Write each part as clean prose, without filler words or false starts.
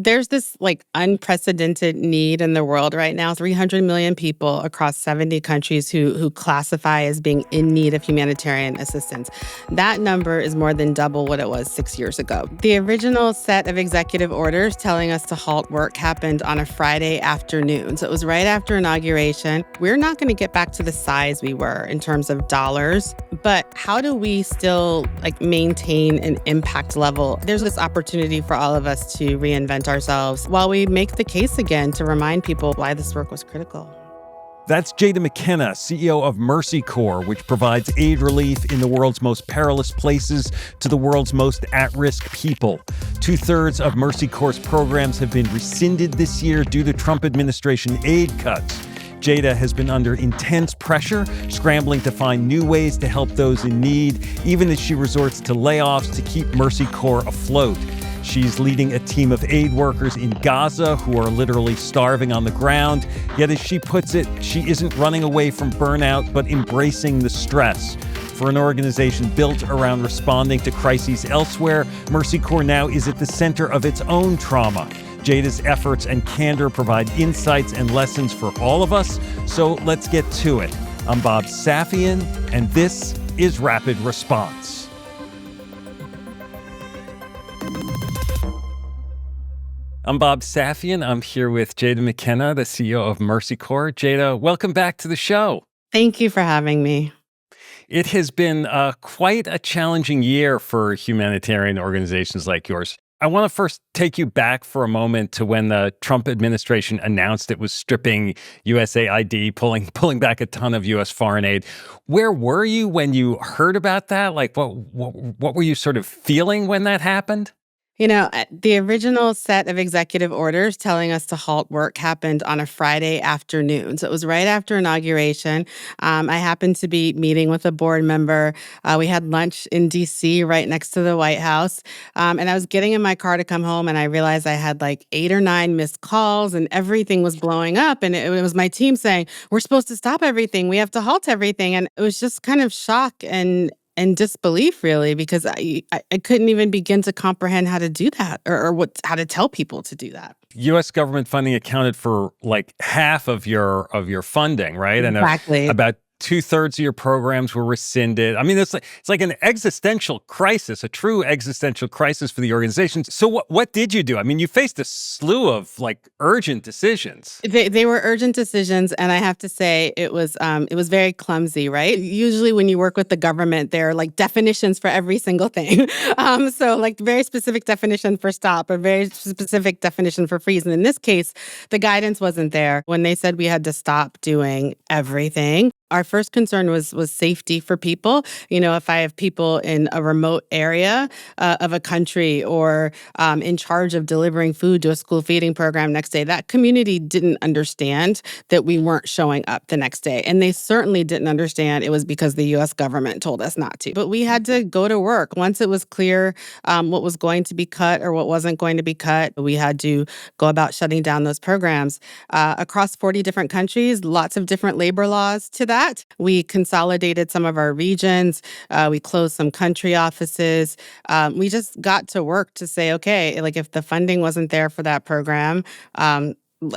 There's this unprecedented need in the world right now. 300 million people across 70 countries who classify as being in need of humanitarian assistance. That number is more than double what it was 6 years ago. The original set of executive orders telling us to halt work happened on a Friday afternoon. So it was right after inauguration. We're not going to get back to the size we were in terms of dollars, but how do we still maintain an impact level? There's this opportunity for all of us to reinvent ourselves while we make the case again to remind people why this work was critical. That's Tjada McKenna, CEO of Mercy Corps, which provides aid relief in the world's most perilous places to the world's most at-risk people. 2/3 of Mercy Corps' programs have been rescinded this year due to Trump administration aid cuts. Tjada has been under intense pressure, scrambling to find new ways to help those in need, even as she resorts to layoffs to keep Mercy Corps afloat. She's leading a team of aid workers in Gaza who are literally starving on the ground. Yet, as she puts it, she isn't running away from burnout, but embracing the stress. For an organization built around responding to crises elsewhere, Mercy Corps now is at the center of its own trauma. Tjada's efforts and candor provide insights and lessons for all of us, so let's get to it. I'm Bob Safian, and this is Rapid Response. I'm Bob Safian. I'm here with Tjada McKenna, the CEO of Mercy Corps. Tjada, welcome back to the show. Thank you for having me. It has been quite a challenging year for humanitarian organizations like yours. I want to first take you back for a moment to when the Trump administration announced it was stripping USAID, pulling back a ton of U.S. foreign aid. Where were you when you heard about that? What were you sort of feeling when that happened? The original set of executive orders telling us to halt work happened on a Friday afternoon. So it was right after inauguration. I happened to be meeting with a board member. We had lunch in D.C. right next to the White House. And I was getting in my car to come home, and I realized I had 8 or 9 missed calls, and everything was blowing up. And it was my team saying, we're supposed to stop everything. We have to halt everything. And it was just kind of shock and disbelief, really, because I couldn't even begin to comprehend how to do that or how to tell people to do that. U.S. government funding accounted for half of your funding, right? Exactly. And about 2/3 of your programs were rescinded. I mean, it's like an existential crisis, a true existential crisis for the organization. So what did you do? I mean, you faced a slew of urgent decisions. They were urgent decisions, and I have to say it was very clumsy, right? Usually when you work with the government, there are definitions for every single thing. So very specific definition for stop, a very specific definition for freeze. And in this case, the guidance wasn't there when they said we had to stop doing everything. Our first concern was safety for people. If I have people in a remote area of a country or in charge of delivering food to a school feeding program next day, that community didn't understand that we weren't showing up the next day. And they certainly didn't understand it was because the U.S. government told us not to. But we had to go to work. Once it was clear what was going to be cut or what wasn't going to be cut, we had to go about shutting down those programs. Across 40 different countries, lots of different labor laws to that. We consolidated some of our regions. We closed some country offices. We just got to work to say, okay, if the funding wasn't there for that program,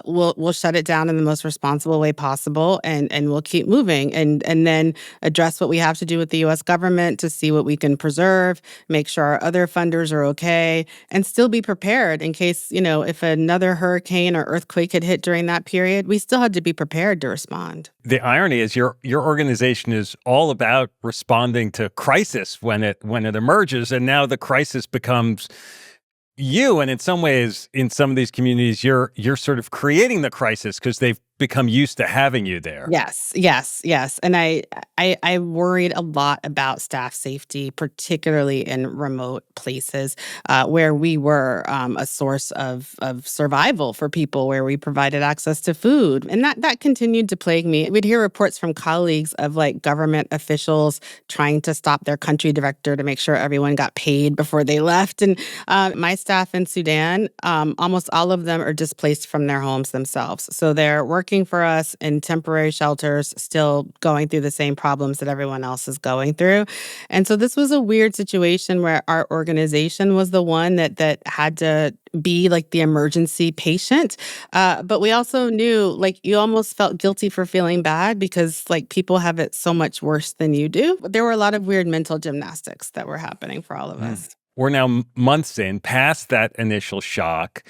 we'll shut it down in the most responsible way possible, and we'll keep moving and then address what we have to do with the U.S. government to see what we can preserve, make sure our other funders are okay, and still be prepared in case, if another hurricane or earthquake had hit during that period, we still had to be prepared to respond. The irony is your organization is all about responding to crisis when it emerges, and now the crisis becomes you. And in some ways, in some of these communities, you're sort of creating the crisis because they've become used to having you there. Yes. And I worried a lot about staff safety, particularly in remote places where we were a source of survival for people, where we provided access to food. And that continued to plague me. We'd hear reports from colleagues of government officials trying to stop their country director to make sure everyone got paid before they left. And my staff in Sudan, almost all of them are displaced from their homes themselves. So they're working working for us in temporary shelters, still going through the same problems that everyone else is going through. And so this was a weird situation where our organization was the one that had to be like the emergency patient. But we also knew like you almost felt guilty for feeling bad because like people have it so much worse than you do. There were a lot of weird mental gymnastics that were happening for all of Mm. us. We're now months in, past that initial shock.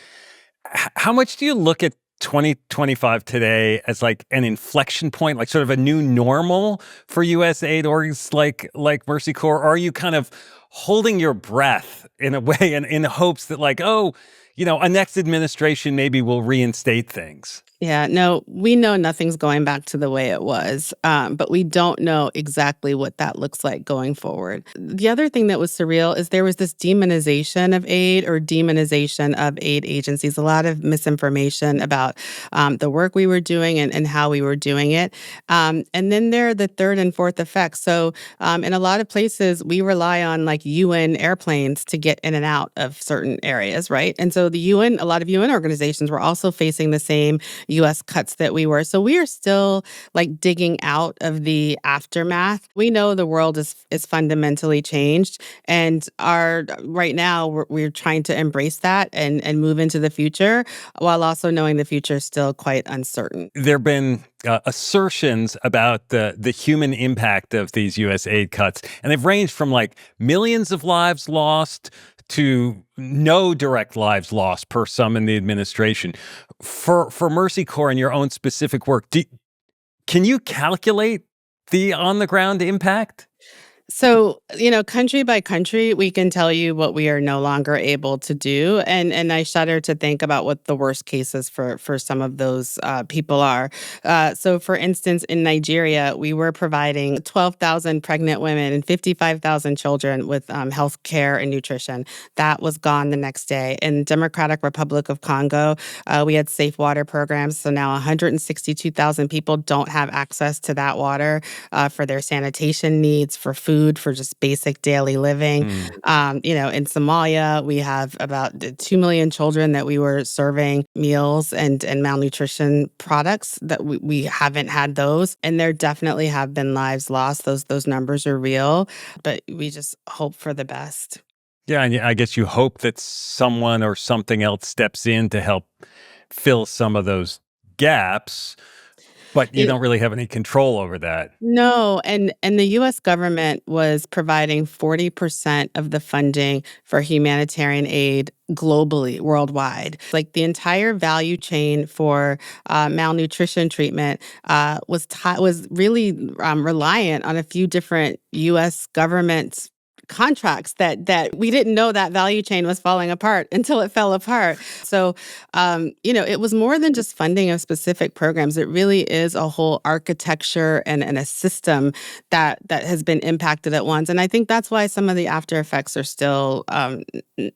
How much do you look at 2025 today as like an inflection point, like sort of a new normal for U.S. aid orgs like Mercy Corps? Or are you kind of holding your breath in a way and in hopes that like, oh, a next administration maybe will reinstate things? Yeah, no, we know nothing's going back to the way it was, but we don't know exactly what that looks like going forward. The other thing that was surreal is there was this demonization of aid or demonization of aid agencies, a lot of misinformation about the work we were doing and how we were doing it. And then there are the third and fourth effects. So in a lot of places, we rely on like UN airplanes to get in and out of certain areas, right? And so a lot of UN organizations were also facing the same US cuts that we were. So we are still like digging out of the aftermath. We know the world is fundamentally changed, and right now we're trying to embrace that and move into the future while also knowing the future is still quite uncertain. There have been assertions about the human impact of these U.S. aid cuts, and they've ranged from like millions of lives lost to no direct lives lost per some in the administration. For Mercy Corps and your own specific work, can you calculate the on the ground impact? So, country by country, we can tell you what we are no longer able to do. And I shudder to think about what the worst cases for some of those people are. So, for instance, in Nigeria, we were providing 12,000 pregnant women and 55,000 children with health care and nutrition. That was gone the next day. In Democratic Republic of Congo, we had safe water programs. So now 162,000 people don't have access to that water for their sanitation needs, for food, for just basic daily living. Mm. In Somalia, we have about 2 million children that we were serving meals and malnutrition products that we haven't had those. And there definitely have been lives lost. Those numbers are real, but we just hope for the best. Yeah, and I guess you hope that someone or something else steps in to help fill some of those gaps, but you You- don't really have any control over that. No, and the US government was providing 40% of the funding for humanitarian aid globally, worldwide. Like the entire value chain for malnutrition treatment was really reliant on a few different US government contracts that we didn't know that value chain was falling apart until it fell apart. So, it was more than just funding of specific programs. It really is a whole architecture and a system that has been impacted at once. And I think that's why some of the after effects are still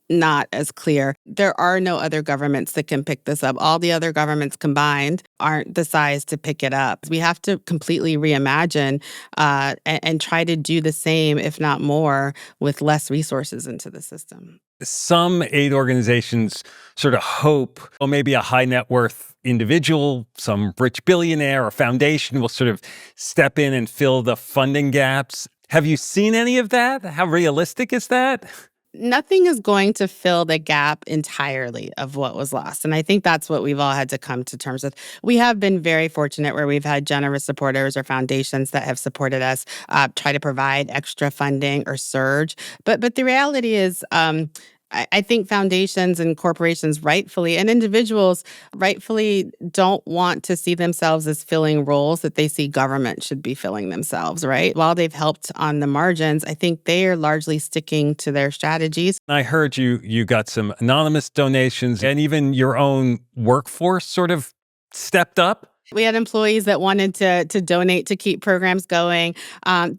not as clear. There are no other governments that can pick this up. All the other governments combined aren't the size to pick it up. We have to completely reimagine and try to do the same, if not more, with less resources into the system. Some aid organizations sort of hope, oh, maybe a high net worth individual, some rich billionaire or foundation will sort of step in and fill the funding gaps. Have you seen any of that? How realistic is that? Nothing is going to fill the gap entirely of what was lost. And I think that's what we've all had to come to terms with. We have been very fortunate where we've had generous supporters or foundations that have supported us try to provide extra funding or surge. But the reality is, I think foundations and corporations rightfully and individuals rightfully don't want to see themselves as filling roles that they see government should be filling themselves, right? While they've helped on the margins, I think they are largely sticking to their strategies. I heard you got some anonymous donations and even your own workforce sort of stepped up. We had employees that wanted to donate to keep programs going.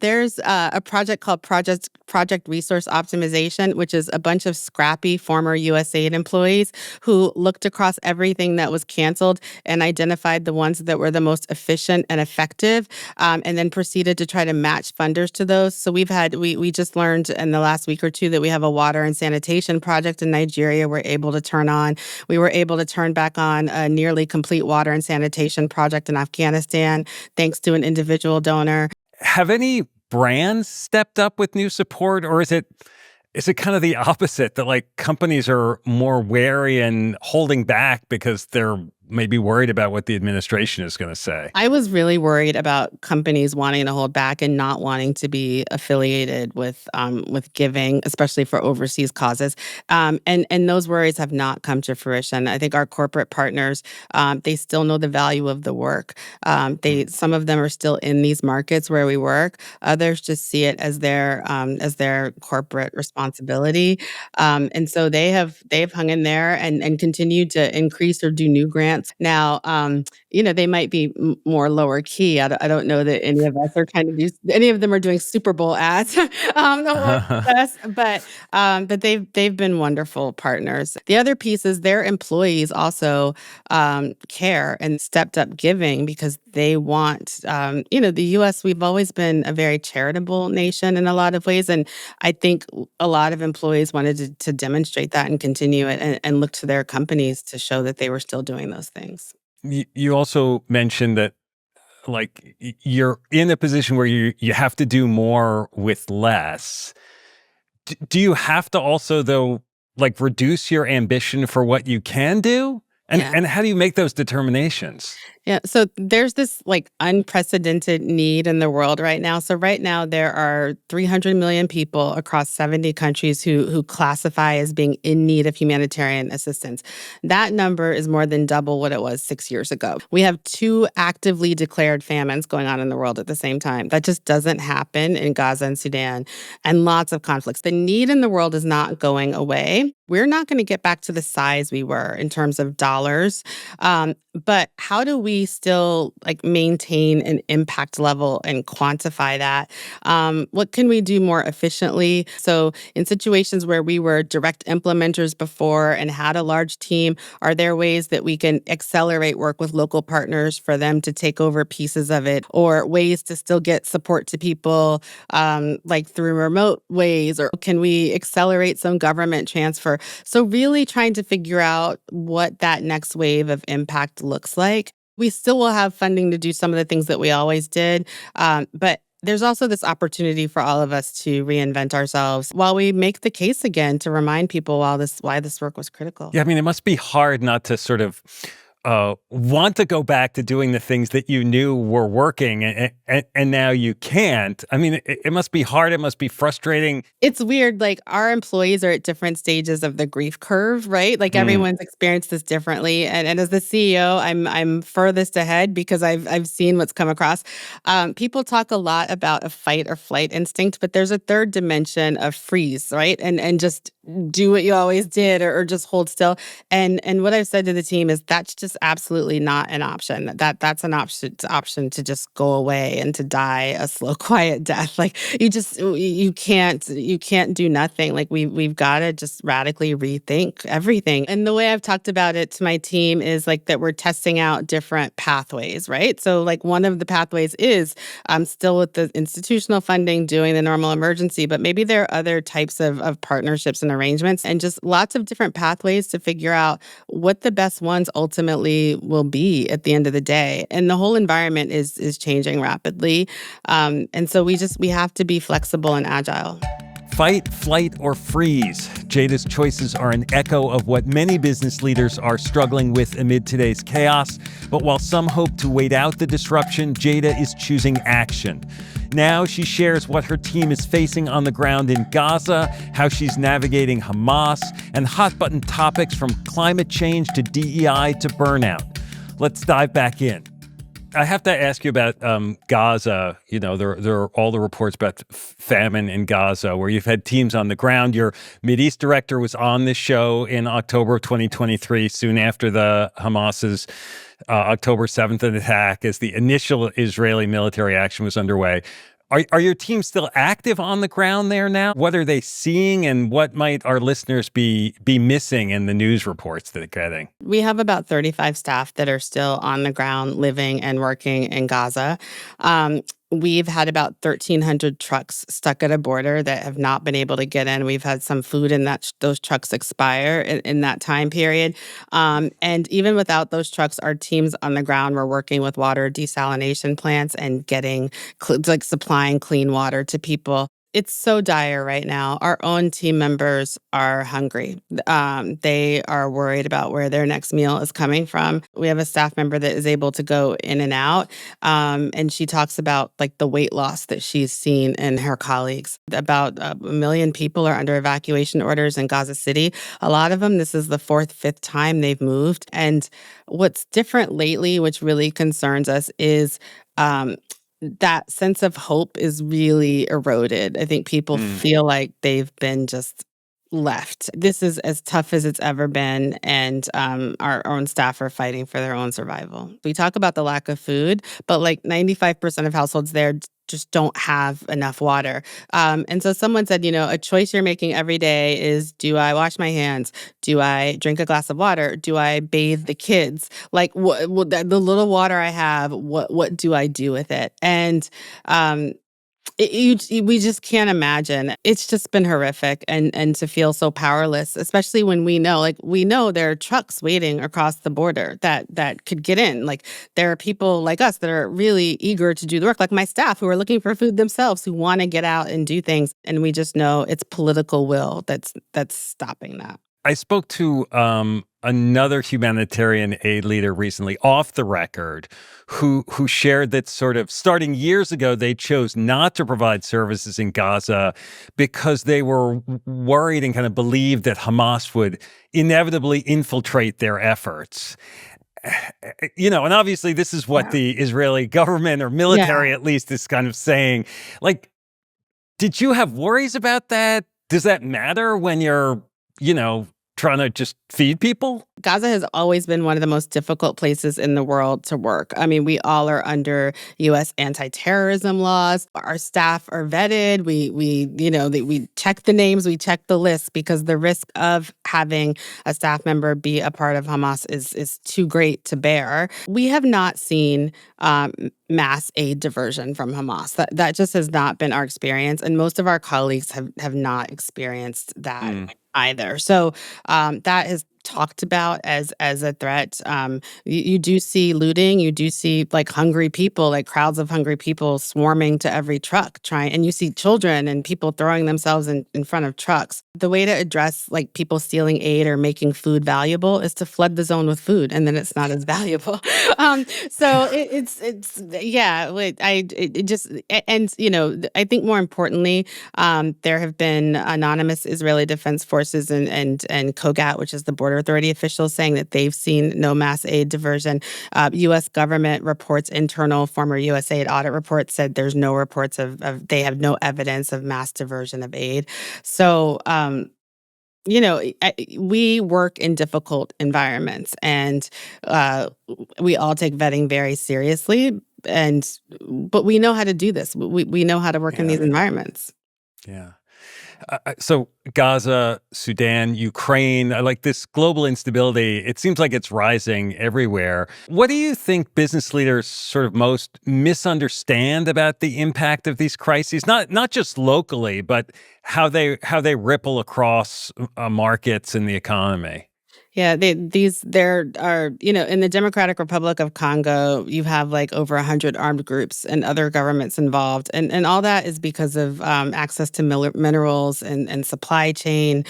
There's a project called Project Resource Optimization, which is a bunch of scrappy former USAID employees who looked across everything that was canceled and identified the ones that were the most efficient and effective, and then proceeded to try to match funders to those. So we just learned in the last week or two that we have a water and sanitation project in Nigeria we were able to turn back on a nearly complete water and sanitation project in Afghanistan, thanks to an individual donor. Have any brands stepped up with new support, or is it kind of the opposite that like companies are more wary and holding back because they're maybe worried about what the administration is going to say? I was really worried about companies wanting to hold back and not wanting to be affiliated with giving, especially for overseas causes. And those worries have not come to fruition. I think our corporate partners, they still know the value of the work. Some of them are still in these markets where we work. Others just see it as their corporate responsibility. And so they've hung in there and continued to increase or do new grants. Now, they might be more lower key. I don't know that any of us are trying to do any of them are doing Super Bowl ads, or us, but they've been wonderful partners. The other piece is their employees also care and stepped up giving because they want. The U.S. We've always been a very charitable nation in a lot of ways, and I think a lot of employees wanted to demonstrate that and continue it and look to their companies to show that they were still doing those things. You also mentioned that like you're in a position where you have to do more with less. Do you have to also though like reduce your ambition for what you can do? Yeah. And how do you make those determinations? Yeah, so there's this like unprecedented need in the world right now. So right now there are 300 million people across 70 countries who classify as being in need of humanitarian assistance. That number is more than double what it was 6 years ago. We have 2 actively declared famines going on in the world at the same time. That just doesn't happen in Gaza and Sudan, and lots of conflicts. The need in the world is not going away. We're not going to get back to the size we were in terms of dollars. But how do we still like maintain an impact level and quantify that? What can we do more efficiently? So in situations where we were direct implementers before and had a large team, are there ways that we can accelerate work with local partners for them to take over pieces of it, or ways to still get support to people like through remote ways? Or can we accelerate some government transfer? So really trying to figure out what that next wave of impact looks like. We still will have funding to do some of the things that we always did, but there's also this opportunity for all of us to reinvent ourselves while we make the case again to remind people why this work was critical. Yeah, I mean, it must be hard not to sort of want to go back to doing the things that you knew were working and now you can't. I mean, it must be hard. It must be frustrating. It's weird. Like our employees are at different stages of the grief curve, right? Like everyone's experienced this differently. And as the CEO, I'm furthest ahead because I've seen what's come across. People talk a lot about a fight or flight instinct, but there's a third dimension of freeze, right? And just do what you always did or just hold still. And what I've said to the team is that's just absolutely not an option. That's an option to just go away and to die a slow, quiet death. Like you can't do nothing. Like we've got to just radically rethink everything. And the way I've talked about it to my team is like that we're testing out different pathways, right? So like one of the pathways is still with the institutional funding doing the normal emergency, but maybe there are other types of partnerships and arrangements and just lots of different pathways to figure out what the best ones ultimately will be at the end of the day. And the whole environment is changing rapidly. And so we have to be flexible and agile. Fight, flight, or freeze. Tjada's choices are an echo of what many business leaders are struggling with amid today's chaos. But while some hope to wait out the disruption, Tjada is choosing action. Now she shares what her team is facing on the ground in Gaza, how she's navigating Hamas, and hot-button topics from climate change to DEI to burnout. Let's dive back in. I have to ask you about Gaza. You know, there are all the reports about famine in Gaza where you've had teams on the ground. Your Mideast director was on this show in October of 2023, soon after the Hamas's October 7th attack, as the initial Israeli military action was underway. Are your teams still active on the ground there now? What are they seeing, and what might our listeners be missing in the news reports that they're getting? We have about 35 staff that are still on the ground living and working in Gaza. We've had about 1,300 trucks stuck at a border that have not been able to get in. We've had some food in those trucks expire in that time period. And even without those trucks, our teams on the ground were working with water desalination plants and getting, like supplying clean water to people. It's so dire right now. Our own team members are hungry. They are worried about where their next meal is coming from. We have a staff member that is able to go in and out, and she talks about like the weight loss that she's seen in her colleagues. About 1 million people are under evacuation orders in Gaza City. A lot of them, this is the fourth, fifth time they've moved. And what's different lately, which really concerns us, is that sense of hope is really eroded. I think people feel like they've been just left. This is as tough as it's ever been, and our own staff are fighting for their own survival. We talk about the lack of food, but like 95% of households there just don't have enough water. And so someone said, a choice you're making every day is, do I wash my hands? Do I drink a glass of water? Do I bathe the kids? Like the little water I have, what do I do with it? And we just can't imagine. It's just been horrific, and to feel so powerless, especially when we know there are trucks waiting across the border that could get in. Like there are people like us that are really eager to do the work, like my staff who are looking for food themselves, who want to get out and do things, and we just know it's political will that's stopping that. I spoke to another humanitarian aid leader recently, off the record, who shared that sort of starting years ago, they chose not to provide services in Gaza because they were worried and kind of believed that Hamas would inevitably infiltrate their efforts. And obviously this is what the Israeli government or military at least is kind of saying. Like, did you have worries about that? Does that matter when you're, trying to just feed people? Gaza has always been one of the most difficult places in the world to work. I mean, we all are under U.S. anti-terrorism laws. Our staff are vetted. We check the names, we check the lists, because the risk of having a staff member be a part of Hamas is too great to bear. We have not seen mass aid diversion from Hamas. That just has not been our experience, and most of our colleagues have not experienced that either. So that is talked about as a threat. You do see looting. You do see like hungry people, like crowds of hungry people swarming to every truck and you see children and people throwing themselves in front of trucks. The way to address like people stealing aid or making food valuable is to flood the zone with food, and then it's not as valuable. I think more importantly, there have been anonymous Israeli Defense Forces and COGAT, which is the border authority officials, saying that they've seen no mass aid diversion. U.S. government reports, internal former USAID audit reports said there's no reports they have no evidence of mass diversion of aid. So, we work in difficult environments, and we all take vetting very seriously. But we know how to do this. We know how to work in these environments. Yeah. So Gaza, Sudan, Ukraine, like this global instability, it seems like it's rising everywhere. What do you think business leaders sort of most misunderstand about the impact of these crises? Not just locally, but how they ripple across markets and the economy. Yeah, there are, in the Democratic Republic of Congo, you have like over 100 armed groups and other governments involved. And all that is because of access to minerals and supply chain.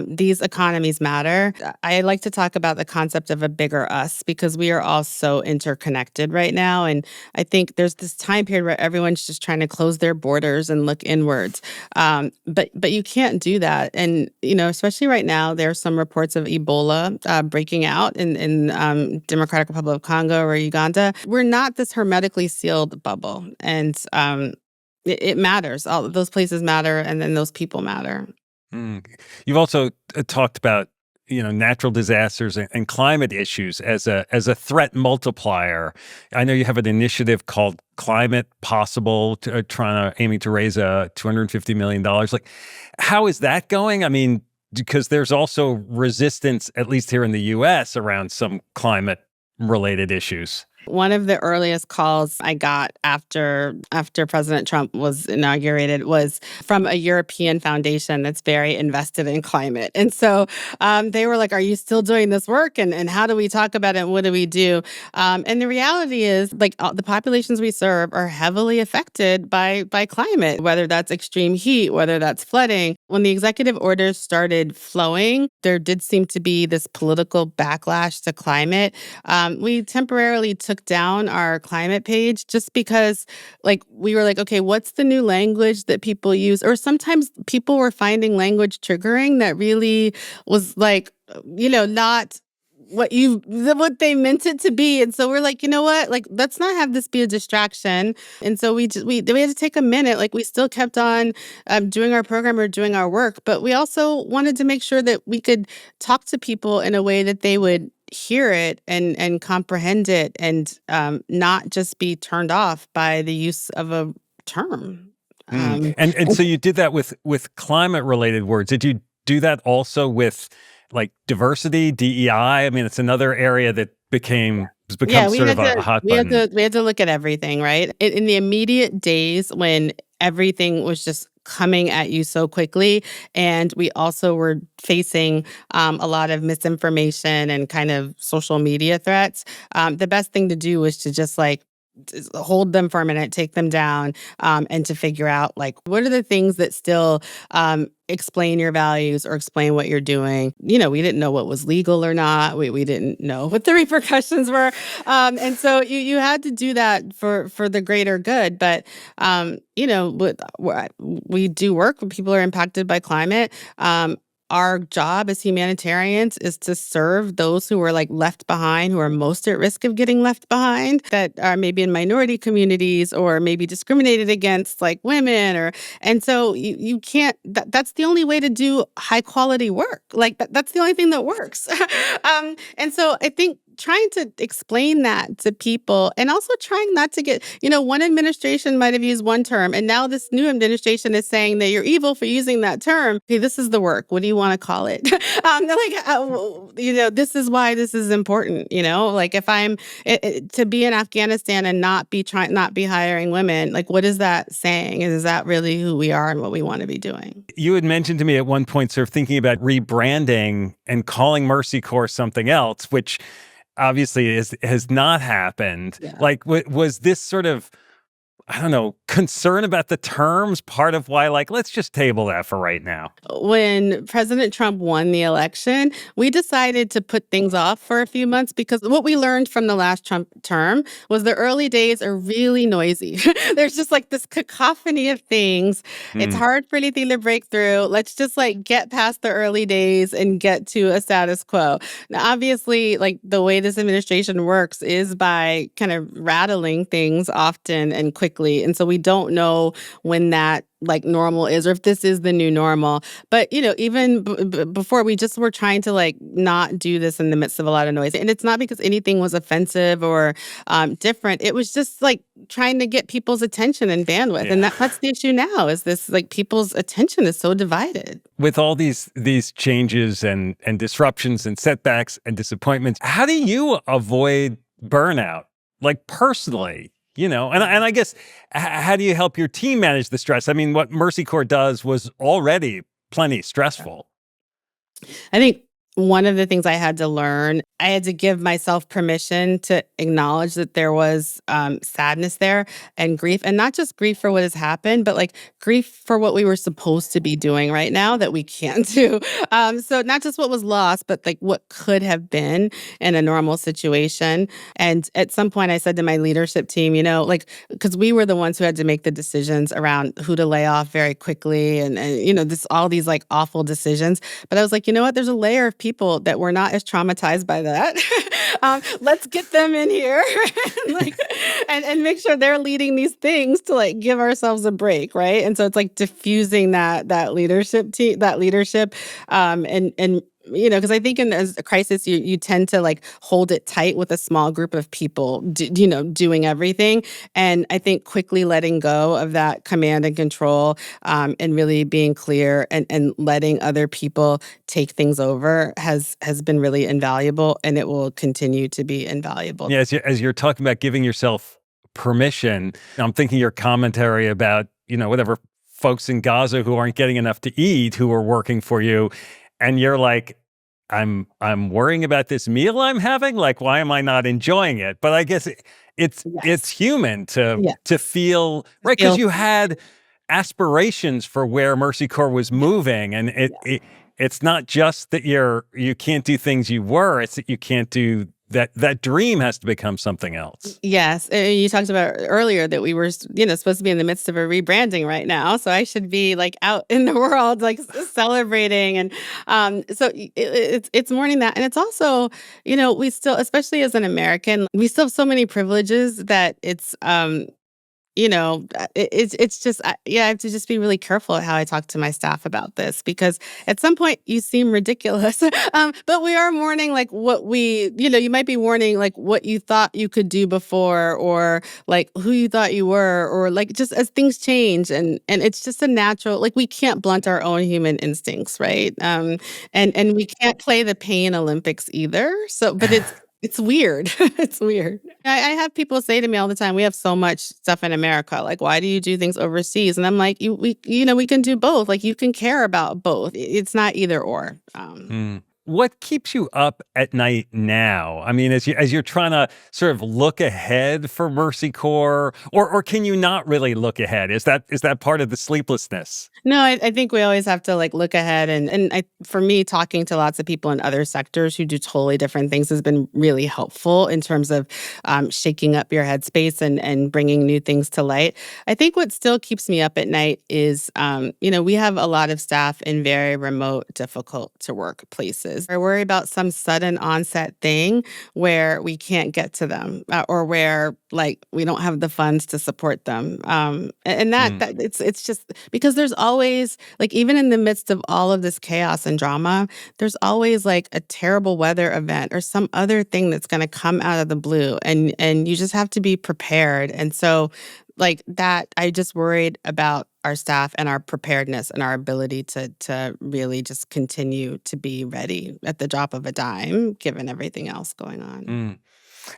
These economies matter. I like to talk about the concept of a bigger us, because we are all so interconnected right now. And I think there's this time period where everyone's just trying to close their borders and look inwards. But you can't do that. And, especially right now, there are some reports of Ebola breaking out in Democratic Republic of Congo or Uganda. We're not this hermetically sealed bubble, and it matters. All those places matter, and then those people matter. You've also talked about natural disasters and climate issues as a threat multiplier. I know you have an initiative called Climate Possible, aiming to raise $250 million. Like, how is that going? I mean, because there's also resistance, at least here in the U.S., around some climate-related issues. One of the earliest calls I got after President Trump was inaugurated was from a European foundation that's very invested in climate. And so they were like, "Are you still doing this work? And how do we talk about it? And what do we do?" And the reality is, like, the populations we serve are heavily affected by climate, whether that's extreme heat, whether that's flooding. When the executive orders started flowing, there did seem to be this political backlash to climate. We temporarily took down our climate page just because, like, we were like, okay, what's the new language that people use? Or sometimes people were finding language triggering that really was like, not what they meant it to be. And so we're like, you know what? Like, let's not have this be a distraction. And so we had to take a minute. Like, we still kept on doing our program or doing our work, but we also wanted to make sure that we could talk to people in a way that they would hear it and comprehend it, and not just be turned off by the use of a term. And so you did that with climate related words. Did you do that also with like diversity, DEI? I mean, it's another area that has become Yeah, sort of a hot button. we had to look at everything, right? In the immediate days when everything was just coming at you so quickly, and we also were facing a lot of misinformation and kind of social media threats, the best thing to do was to just like hold them for a minute, take them down, and to figure out like what are the things that still explain your values or explain what you're doing. We didn't know what was legal or not. We didn't know what the repercussions were, and so you had to do that for the greater good. But we do work when people are impacted by climate. Our job as humanitarians is to serve those who are like left behind, who are most at risk of getting left behind, that are maybe in minority communities or maybe discriminated against, like women. And so you can't. That's the only way to do high quality work. Like that's the only thing that works. And so I think trying to explain that to people, and also trying not to get, one administration might have used one term, and now this new administration is saying that you're evil for using that term. Okay, this is the work. What do you want to call it? This is why this is important. Like if I'm to be in Afghanistan and not be hiring women, like what is that saying? Is that really who we are and what we want to be doing? You had mentioned to me at one point sort of thinking about rebranding and calling Mercy Corps something else, which obviously has not happened. Yeah. Like, was this sort of, I don't know, concern about the terms part of why, like, let's just table that for right now? When President Trump won the election, we decided to put things off for a few months because what we learned from the last Trump term was the early days are really noisy. There's just like this cacophony of things. It's hard for anything to break through. Let's just like get past the early days and get to a status quo. Now, obviously, like the way this administration works is by kind of rattling things often and quickly. And so we don't know when that like normal is, or if this is the new normal. But, even before, we just were trying to like not do this in the midst of a lot of noise. And it's not because anything was offensive or different. It was just like trying to get people's attention and bandwidth. Yeah. And that's the issue now, is this like people's attention is so divided. With all these changes and disruptions and setbacks and disappointments, how do you avoid burnout? Like personally? And I guess, how do you help your team manage the stress? I mean, what Mercy Corps does was already plenty stressful. I think one of the things I had to learn, I had to give myself permission to acknowledge that there was sadness there and grief, and not just grief for what has happened, but like grief for what we were supposed to be doing right now that we can't do. So not just what was lost, but like what could have been in a normal situation. And at some point I said to my leadership team, because we were the ones who had to make the decisions around who to lay off very quickly and all these like awful decisions. But I was like, you know what, there's a layer of people that were not as traumatized by that. Let's get them in here and make sure they're leading these things to like give ourselves a break, right? And so it's like diffusing that leadership team, and Because I think in a crisis, you tend to like hold it tight with a small group of people, doing everything. And I think quickly letting go of that command and control, and really being clear and letting other people take things over has been really invaluable, and it will continue to be invaluable. Yeah, as you're talking about giving yourself permission, I'm thinking your commentary about, whatever folks in Gaza who aren't getting enough to eat who are working for you. And you're like, I'm worrying about this meal I'm having. Like, why am I not enjoying it? But I guess it's Yes. human to Yeah. feel right, because Feel you had aspirations for where Mercy Corps was moving, and it's not just that you can't do things you were; it's that you can't do that. That dream has to become something else. Yes, you talked about earlier that we were, supposed to be in the midst of a rebranding right now, so I should be like out in the world, like celebrating, and so it's mourning that, and it's also, we still, especially as an American, we still have so many privileges that it's it's just I have to just be really careful at how I talk to my staff about this, because at some point you seem ridiculous, but we are mourning like what you might be mourning like what you thought you could do before, or like who you thought you were, or like just as things change, and it's just a natural, like we can't blunt our own human instincts, right? And we can't play the pain Olympics either. So, but it's weird. It's weird. I have people say to me all the time, "We have so much stuff in America. Like, why do you do things overseas?" And I'm like, we can do both. Like, you can care about both. It's not either or." What keeps you up at night now? I mean, as you're trying to sort of look ahead for Mercy Corps, or can you not really look ahead? Is that part of the sleeplessness? No, I think we always have to like look ahead, and for me, talking to lots of people in other sectors who do totally different things has been really helpful in terms of shaking up your headspace and bringing new things to light. I think what still keeps me up at night is, we have a lot of staff in very remote, difficult to work places. I worry about some sudden onset thing where we can't get to them, or where like we don't have the funds to support them, and that it's just because there's always, like, even in the midst of all of this chaos and drama, there's always like a terrible weather event or some other thing that's going to come out of the blue, and you just have to be prepared. And so like that, I just worried about our staff and our preparedness and our ability to really just continue to be ready at the drop of a dime, given everything else going on.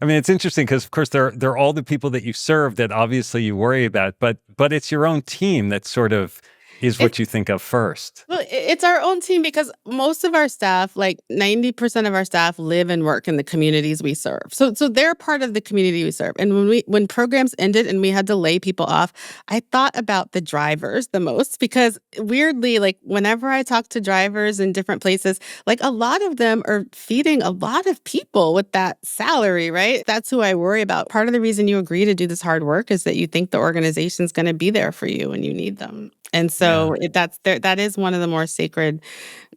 I mean, it's interesting because, of course, they're all the people that you serve that obviously you worry about, but it's your own team that sort of is what you think of first. Well, it's our own team because most of our staff, like 90% of our staff, live and work in the communities we serve. So they're part of the community we serve. And when programs ended and we had to lay people off, I thought about the drivers the most, because weirdly, like whenever I talk to drivers in different places, like a lot of them are feeding a lot of people with that salary, right? That's who I worry about. Part of the reason you agree to do this hard work is that you think the organization's going to be there for you when you need them. And so that is one of the more sacred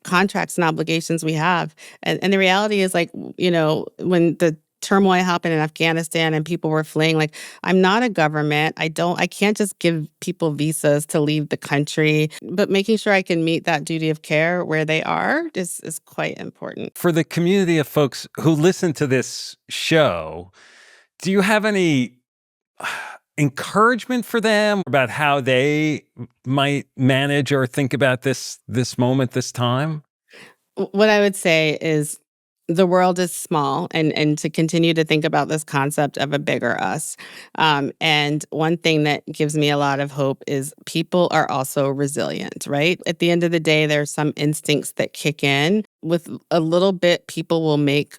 contracts and obligations we have. And the reality is, like, when the turmoil happened in Afghanistan and people were fleeing, like, I'm not a government. I can't just give people visas to leave the country, but making sure I can meet that duty of care where they are is quite important. For the community of folks who listen to this show, do you have any encouragement for them about how they might manage or think about this moment, this time? What I would say is the world is small, and to continue to think about this concept of a bigger us. And one thing that gives me a lot of hope is people are also resilient, right? At the end of the day, there's some instincts that kick in. With a little bit, people will make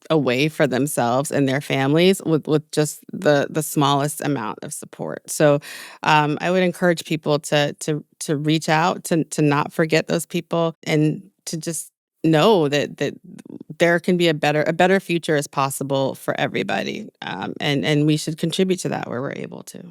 a way for themselves and their families with just the smallest amount of support. So I would encourage people to reach out, to not forget those people, and to just know that there can be a better future is possible for everybody, and we should contribute to that where we're able to.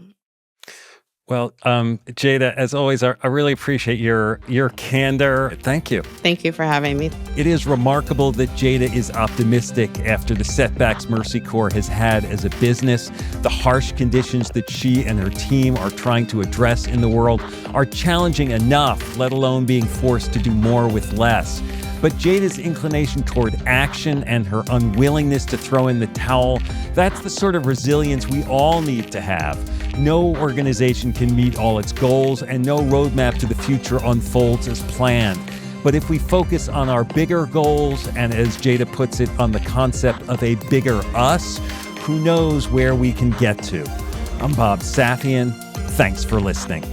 Well, Tjada, as always, I really appreciate your candor. Thank you. Thank you for having me. It is remarkable that Tjada is optimistic after the setbacks Mercy Corps has had as a business. The harsh conditions that she and her team are trying to address in the world are challenging enough, let alone being forced to do more with less. But Jada's inclination toward action and her unwillingness to throw in the towel, that's the sort of resilience we all need to have. No organization can meet all its goals, and no roadmap to the future unfolds as planned. But if we focus on our bigger goals, and as Jada puts it, on the concept of a bigger us, who knows where we can get to? I'm Bob Safian. Thanks for listening.